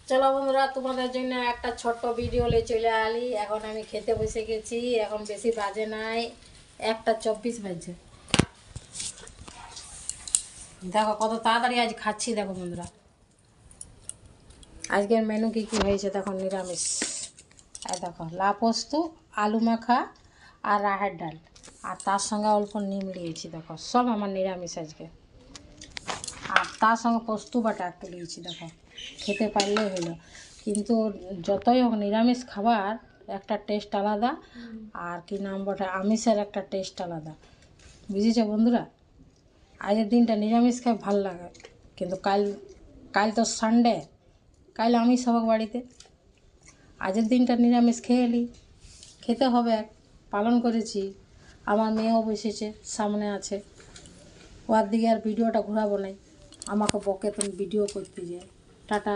চলো বন্ধুরা, তোমাদের জন্য একটা ছোট্ট ভিডিও নিয়ে চলে আলি। এখন আমি খেতে বসে গেছি। এখন বেশি বাজে নাই, 1:24 বাজছে। দেখো কত তাড়াতাড়ি আজ খাচ্ছি। দেখো বন্ধুরা, আজকের মেনু কি কি হয়েছে দেখো। নিরামিষ, এই দেখো লাউ পোস্ত, আলু মাখা আর রাহের ডাল, আর তার সঙ্গে অল্প নিম নিয়েছি। দেখো সব আমার নিরামিষ আজকে। আর তার সঙ্গে পোস্ত বাটা একটু নিয়েছি। দেখো খেতে পারলেই হলো। কিন্তু যতই হোক নিরামিষ খাবার একটা টেস্ট আলাদা, আর কি নাম বটে আমিষের একটা টেস্ট আলাদা। বুঝেছো বন্ধুরা? আজকের দিনটা নিরামিষ খাই ভাল লাগে, কিন্তু কাল কাল তো সানডে, কাল আমিষ হবে বাড়িতে। আজকের দিনটা নিরামিষ খেয়ে এলি, খেতে হবে, পালন করেছি। আমার মেয়েও বসেছে সামনে আছে, ওর দিকে আর ভিডিওটা ঘোরাবো নাই। আমাকে বকে তুমি ভিডিও করতে যায়। টাটা।